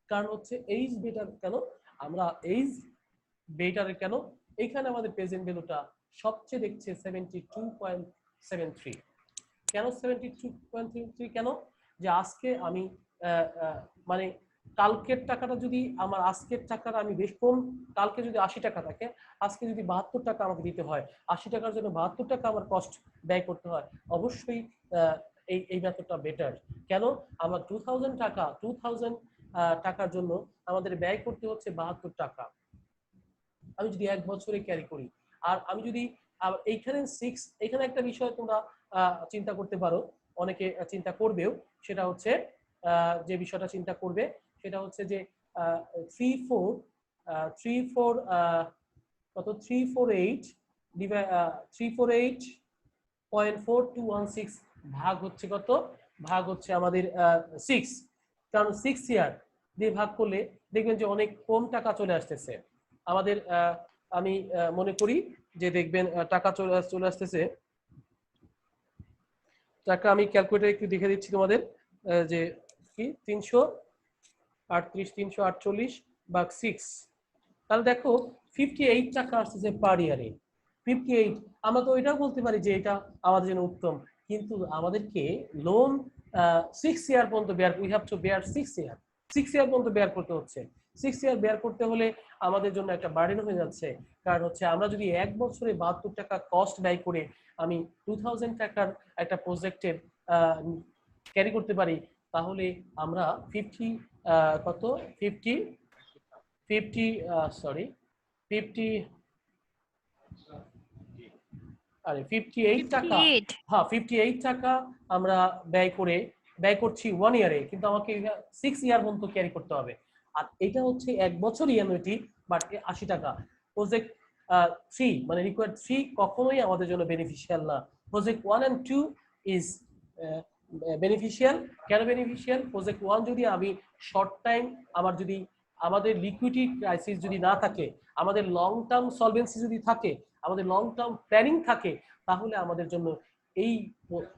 A: কারণ হচ্ছে এ ইজ বেটার কেন, আমরা এ ইজ বেটার কেন, এইখানে আমাদের প্রেজেন্ট ভ্যালুটা সবচেয়ে দেখছে 72.73। কেন 72.73? কেন যে আজকে আমি মানে কালকের টাকাটা যদি আমার আজকের টাকাটা আমি বেশ কম, কালকে যদি 80 টাকা থাকে, আজকে যদি 72 টাকা আমাকে দিতে হয়, 80 টাকার জন্য 72 টাকা আমার কস্ট ব্যয় করতে হয়, অবশ্যই এই মেথডটা বেটার। কেন আমার 2000 টাকার জন্য আমাদের ব্যয় করতে হচ্ছে 72 টাকা, আমি যদি 1 বছরে ক্যারি করি। আর আমি যদি এইখানে 6, এখানে একটা বিষয় তোমরা চিন্তা করতে পারো, অনেকে চিন্তা করবেও, সেটা হচ্ছে যে বিষয়টা চিন্তা করবে সেটা হচ্ছে যে 348.4216 ভাগ হচ্ছে কত, ভাগ হচ্ছে আমাদের 6, কারণ 6 ইয়ার দিয়ে ভাগ করলে দেখবেন যে অনেক কম টাকা চলে আসতেছে আমাদের। আমি মনে করি যে দেখবেন টাকা চলে আসতেছে টাকা আমি ক্যালকুলেটর একটু দেখে দিচ্ছি তোমাদের, যে কি 338 ভাগ 6, তাহলে দেখো 58 টাকা আসছে পার ইয়ারে। 58, আমরা তো এটাও বলতে পারি যে এটা আমাদের জন্য উত্তম, কিন্তু আমাদেরকে লোন 6 ইয়ার পর্যন্ত bear, we have to bear 6 year পর্যন্ত বেয়ার করতে হচ্ছে। 6 ইয়ার বেয়ার করতে হলে আমাদের জন্য একটা বার্ডেন হয়ে যাচ্ছে। কারণ হচ্ছে আমরা যদি 1 বছরে 72 টাকা কস্ট ব্যয় করে আমি 2000 টাকার একটা প্রজেক্টের ক্যারি করতে পারি, তাহলে আমরা 50 কত 50 58 টাকা,
C: 58
A: হ্যাঁ 58 টাকা আমরা ব্যয় করছি 1 ইয়ারে, কিন্তু আমাকে 6 ইয়ার পর্যন্ত ক্যারি করতে হবে। আর এটা হচ্ছে 1 বছর ইএনওটি, বাট 80 টাকা। প্রজেক্ট 3 মানে রিকোয়ার্ড 3 কখনোই আমাদের জন্য বেনিফিশিয়াল না। Project 1 and 2 is beneficial. কেন বেনিফিশিয়াল? প্রজেক্ট 1 যদি আমি শর্ট টাইম, আমাদের লিকুইডিটি ক্রাইসিস যদি না থাকে, আমাদের লং টার্ম সলভেন্সি যদি থাকে, আমাদের লং টার্ম প্ল্যানিং থাকে, তাহলে আমাদের জন্য এই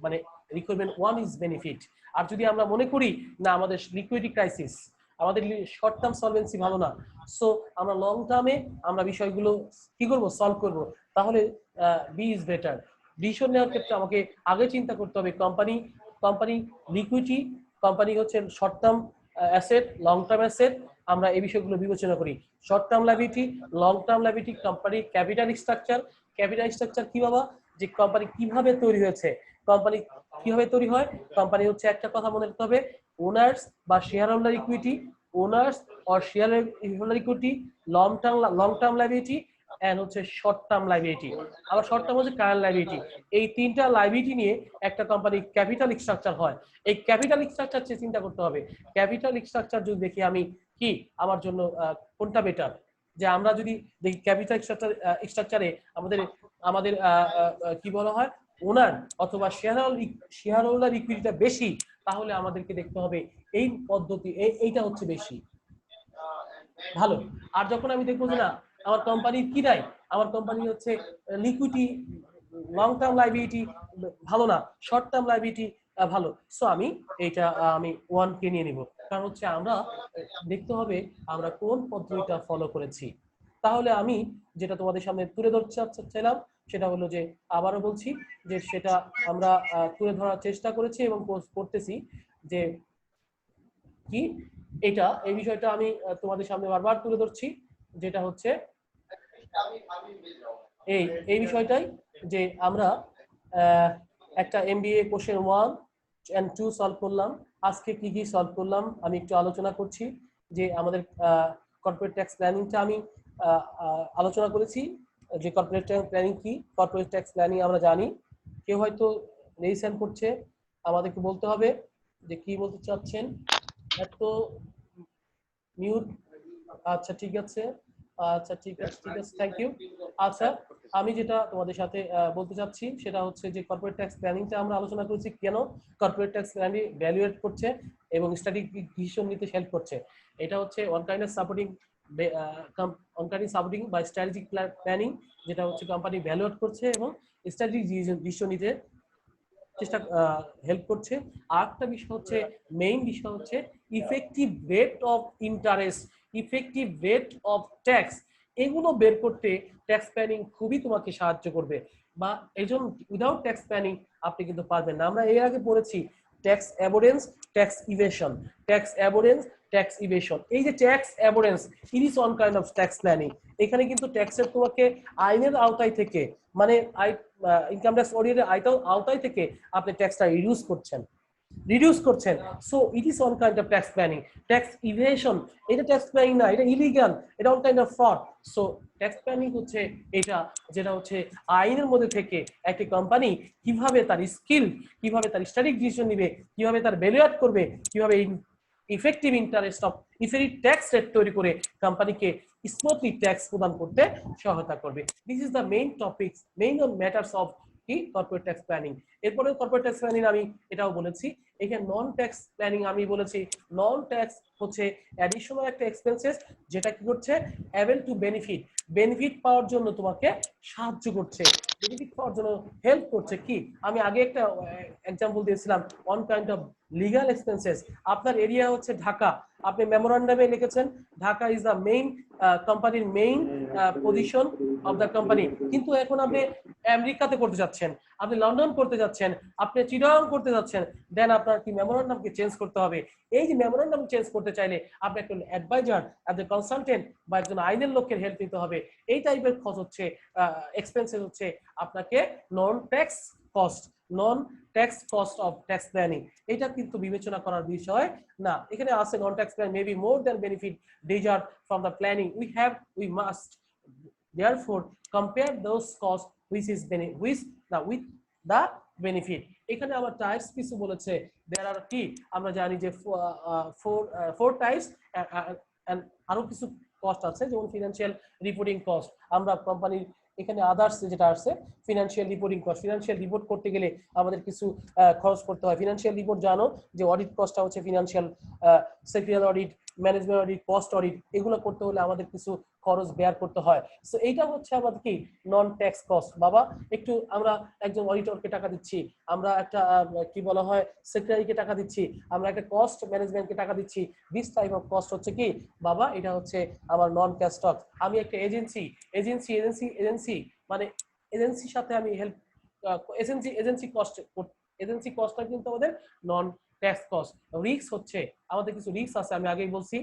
A: মানে রিকোয়ারমেন্ট 1 ইজ বেনিফিট। আর যদি আমরা মনে করি না আমাদের লিকুইডিটি ক্রাইসিস, আমাদের শর্ট টার্ম সলভেন্সি ভালো না, সো আমরা লং টার্মে আমরা বিষয়গুলো কি করব, সলভ করব, তাহলে বি ইজ বেটার। ডিসিশন নেওয়ার ক্ষেত্রে আমাকে আগে চিন্তা করতে হবে কোম্পানি লিকুইডিটি, কোম্পানি হচ্ছে short term asset, long term asset, আমরা এই বিষয়গুলো বিবেচনা করি। Short term liability, long term liability, company capital structure কি বাবা, যে কোম্পানি কিভাবে তৈরি হয়েছে, কোম্পানি কিভাবে তৈরি হয়। কোম্পানি হচ্ছে একটা কথা মনে রাখতে হবে, ওনার্স বা share holder equity, owners or share holder equity, long term liability and হচ্ছে শর্ট টার্ম লায়াবিলিটি। আবার শর্ট টার্ম হচ্ছে কারেন্ট লায়াবিলিটি। এই তিনটা লায়াবিলিটি নিয়ে একটা কোম্পানি ক্যাপিটাল স্ট্রাকচার হয়। এই ক্যাপিটাল স্ট্রাকচার চিন্তা করতে হবে, ক্যাপিটাল স্ট্রাকচার যদি দেখি আমি কি আমার জন্য কোনটা বেটার, যে আমরা যদি দেখি ক্যাপিটাল স্ট্রাকচারে আমাদের কি বলা হয়, ওনার অথবা শেয়ার হোল্ডার ইকুইটিটা বেশি, তাহলে আমাদেরকে দেখতে হবে এই পদ্ধতি, এইটা হচ্ছে বেশি ভালো। আর যখন আমি দেখবো যে না আমার কোম্পানির কি নাই, আমার কোম্পানি হচ্ছে লিকুইডিটি, লং টার্ম লায়াবিলিটি ভালো না, শর্ট টার্ম লায়াবিলিটি ভালো, সো আমি 1 কে নিয়ে নিব। কারণ হচ্ছে আমরা দেখতে হবে আমরা কোন পদ্ধতিটা ফলো করেছি। তাহলে আমি যেটা তোমাদের সামনে তুলে ধরতে চাইলাম সেটা হলো যে, আবারও বলছি যে সেটা আমরা তুলে ধরার চেষ্টা করেছি এবং করতেছি, যে কি এই বিষয়টা আমি তোমাদের সামনে বারবার তুলে ধরছি, যেটা হচ্ছে এই বিষয়টাই, যে আমরা একটা এমবিএ কোশ্চেন 1 and 2 সলভ করলাম। আজকে কি কি সলভ করলাম আমি একটু আলোচনা করছি, যে আমাদের কর্পোরেট ট্যাক্স প্ল্যানিংটা আমি আলোচনা করেছি, যে কর্পোরেট ট্যাক্স প্ল্যানিং কি। কর্পোরেট ট্যাক্স প্ল্যানিং আমরা জানি, কেউ হয়তো রেজিস্ট্রেশন করছে, আমাদেরকে বলতে হবে যে কি বলতে চাচ্ছেন। এত মিউট, আচ্ছা ঠিক আছে, থ্যাংক ইউ। আচ্ছা, আমি যেটা তোমাদের সাথে বলতে চাচ্ছি সেটা হচ্ছে যে কর্পোরেট ট্যাক্স প্ল্যানিংটা আমরা আলোচনা করেছি, কেন কর্পোরেট ট্যাক্স প্ল্যানিং ভ্যালুয়েট করছে এবং স্ট্র্যাটেজিক ডিসিশন নিতে হেল্প করছে। এটা হচ্ছে ওয়ান কাইন্ড অফ সাপোর্টিং বা স্ট্র্যাটেজিক প্ল্যানিং, যেটা হচ্ছে কোম্পানি ভ্যালুয়েট করছে এবং স্ট্র্যাটেজিক ডিসিশন নিতে হেল্প করছে। আরেকটা বিষয় হচ্ছে, মেইন বিষয় হচ্ছে effective rate of interest, effective rate of tax, এগুলো বের করতে ট্যাক্স প্ল্যানিং খুবই তোমাকে সাহায্য করবে। বা এইজন্য উইদাউট ট্যাক্স প্ল্যানিং আপনি কিন্তু পারবেন না। আমরা এর আগে পড়েছি ট্যাক্স অ্যাভয়েডেন্স, ট্যাক্স ইভেশন, এই যে tax avoidance, it is one kind of tax planning. এখানে কিন্তু ট্যাক্সের তোমাকে আইনের আওতায় থেকে, মানে ইনকাম ট্যাক্স অডিটের আওতায় থেকে আপনি ট্যাক্সটা রিডিউস করছেন, so it is one kind of tax planning. Tax evasion, এটা ট্যাক্স প্ল্যানিং না, এটা ইলিগাল, এটা one kind of fraud. So tax planning হচ্ছে এটা, যেটা হচ্ছে আইনের মধ্যে থেকে একটি কোম্পানি কিভাবে তার স্কিল, কিভাবে তার স্ট্র্যাটেজিক ডিসিশন নিবে, কিভাবে তার ভ্যালুয়েট করবে, কিভাবে effective interest of effective tax rate তৈরি করে কোম্পানিকে স্মুথলি ট্যাক্স প্রদান করতে সহায়তা করবে। This is the main matters of কি কর্পোরেট ট্যাক্স প্ল্যানিং। এরপরে কর্পোরেট ট্যাক্স প্ল্যানিং আমি এটাও বলেছি, এখানে নন ট্যাক্স প্ল্যানিং আমি বলেছি, নন ট্যাক্স হচ্ছে অ্যাডিশনাল একটা এক্সপেন্সেস, যেটা কি করছে, অ্যাবেল টু বেনিফিট পাওয়ার জন্য তোমাকে সাহায্য করছে। বেনিফিট পাওয়ার জন্য হেল্প করছে কি আমি আগে একটা এক্সাম্পল দিয়েছিলাম on kind of legal expenses আপনার এরিয়া হচ্ছে ঢাকা আপনি মেমোরান্ডামে লিখেছেন ঢাকা ইজ দ্য মেইন কোম্পানির main position of the company কিন্তু এখন আপনি আমেরিকাতে করতে যাচ্ছেন আপনি লন্ডন করতে যাচ্ছেন আপনি চিটাগং করতে যাচ্ছেন দেন আপনার কি মেমোরান্ডামকে চেঞ্জ করতে হবে এই যে মেমোরান্ডাম চেঞ্জ করতে চাইলে আপনি একজন অ্যাডভাইজার একজন কনসালটেন্ট বা একজন আইনের লোকের হেল্প নিতে হবে এই টাইপের খরচ হচ্ছে এক্সপেন্সেস হচ্ছে আপনাকে নন tax cost of tax planning এটা কিন্তু বিবেচনা করার বিষয় না এখানে আছে নন tax plan maybe more than benefit deserve from the planning we must therefore compare those costs with the benefit এখানে আমার টাইপস কিছু বলেছে there are কি আমরা জানি যে four types and আরো কিছু কস্ট আছে যেমন ফিনান্সিয়াল রিপোর্টিং কস্ট আমরা কোম্পানির এখানে আদার্স যেটা আছে financial reporting cost financial report করতে গেলে আমাদের কিছু খরচ করতে হয় ফিনান্সিয়াল রিপোর্ট জানো যে অডিট কস্টটা হচ্ছে financial sectorial audit management audit cost audit এগুলো করতে হলে আমাদের কিছু খরচ বেয়ার করতে হয় সো এইটা হচ্ছে আমাদের কি নন ট্যাক্স কস্ট বাবা একটু আমরা একজন অডিটরকে টাকা দিচ্ছি আমরা একটা কি বলা হয় সেক্রেটারিকে টাকা দিচ্ছি আমরা একটা কস্ট ম্যানেজমেন্টকে টাকা দিচ্ছি দিস টাইপ অফ কস্ট হচ্ছে কি বাবা এটা হচ্ছে আমার নন ক্যাশ কস্ট আমি একটা এজেন্সি মানে এজেন্সির সাথে আমি হেল্প এজেন্সি কস্টটা কিন্তু আমাদের নন ট্যাক্স কস্ট রিস্ক হচ্ছে আমাদের কিছু রিস্ক আছে আমি আগেই বলছি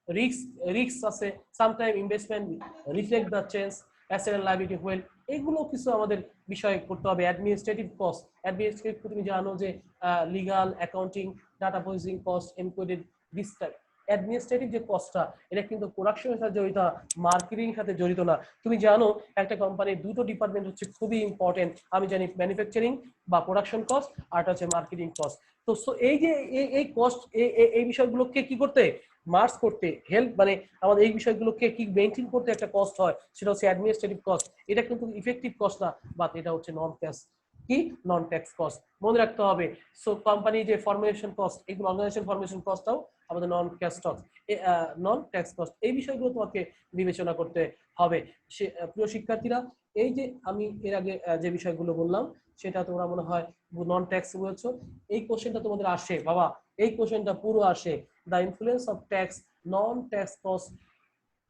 A: risks আছে sometime investment reflect the change asset and liability well এগুলো কিছু আমাদের বিষয় করতে হবে অ্যাডমিনিস্ট্রেটিভ কস্ট অ্যাডমিনিস্ট্রেটিভ তুমি জানো যে legal accounting data processing cost encoded this type administrative যে কস্টটা এটা কিন্তু প্রোডাকশনের সাথে জড়িত মার্কেটিং সাথে জড়িত না তুমি জানো একটা কোম্পানির দুটো ডিপার্টমেন্ট হচ্ছে খুবই ইম্পর্টেন্ট আমি জানি ম্যানুফ্যাকচারিং বা প্রোডাকশন কস্ট আর হচ্ছে মার্কেটিং কস্ট তো এই যে এই কস্ট এই বিষয়গুলোকে কি করতে মার্জ করতে হেল্প মানে আমাদের এই বিষয়গুলোকে কি মেইনটেইন করতে একটা কস্ট হয় সেটা হচ্ছে অ্যাডমিনিস্ট্রেটিভ কস্ট এটা কিন্তু ইফেক্টিভ কস্ট না বাট এটা হচ্ছে নন ক্যাশ কি নন ট্যাক্স কস্ট মনে রাখতে হবে সো কোম্পানি যে ফর্মেশন কস্ট এগুলো অর্গানাইজেশন ফর্মেশন কস্টটাও আমাদের non cash cost non tax cost এই বিষয়গুলো তোমাকে বিবেচনা করতে হবে প্রিয় শিক্ষার্থীরা এই যে আমি এর আগে যে বিষয়গুলো বললাম সেটা তোমরা মনে হয় নন ট্যাক্স বলেছো এই কোশ্চেনটা তোমাদের আসে বাবা এই কোশ্চেনটা পুরো আসে the influence of tax non-tax costs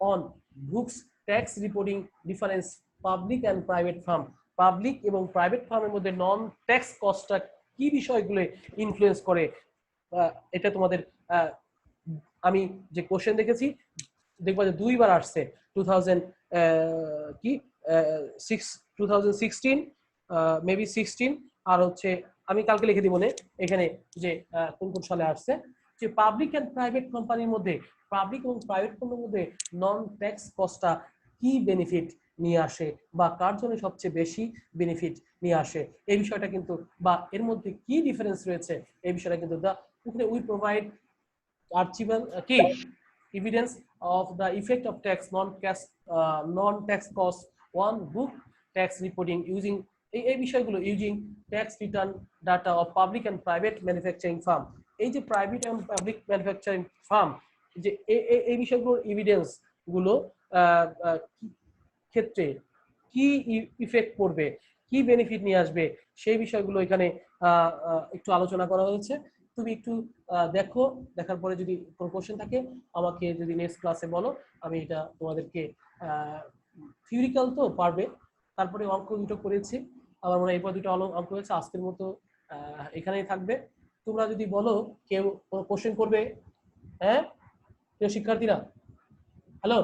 A: on books tax reporting difference public and private firm public এবং প্রাইভেট ফার্মের মধ্যে নন ট্যাক্স কস্টটা কি বিষয়গুলো ইনফ্লুয়েন্স করে এটা তোমাদের আমি যে কোশ্চেন দেখেছি দেখবা যে দুইবার আসছে 2016 মেবি 16 আর হচ্ছে আমি কালকে লিখে দিব না এখানে যে কোন কোন সালে আসছে যে পাবলিক এন্ড প্রাইভেট কোম্পানির মধ্যে পাবলিক এবং প্রাইভেট কোম্পানির মধ্যে নন ট্যাক্স কস্টটা কি বেনিফিট নিয়ে আসে বা কার জন্য সবচেয়ে বেশি বেনিফিট নিয়ে আসে এই বিষয়টা কিন্তু বা এর মধ্যে কি ডিফারেন্স রয়েছে এই বিষয়টা কিন্তু উই প্রোভাইড আর্চিভেল কি evidence of the effect of tax non-tax cost on book tax reporting using এই বিষয়গুলো using tax return data of public and private manufacturing firm এই যে private and public manufacturing firm যে এই বিষয়গুলোর এভিডেন্স গুলো ক্ষেত্রে কি ইফেক্ট পড়বে কি বেনিফিট নিয়ে আসবে সেই বিষয়গুলো এখানে একটু আলোচনা করা হয়েছে তুমি একটু দেখো দেখার পরে যদি কোনো কোশ্চেন থাকে আমাকে যদি নেক্সট ক্লাসে বলো আমি এটা তোমাদেরকে থিওরিক্যাল তো পারবে তারপরে অঙ্ক দুটো করেছি আমার মনে হয় এরপর দুটো অঙ্ক হয়েছে আজকের মতো এখানেই থাকবে তোমরা যদি বলো কেউ কোনো কোশ্চেন করবে হ্যাঁ প্রিয় শিক্ষার্থীরা হ্যালো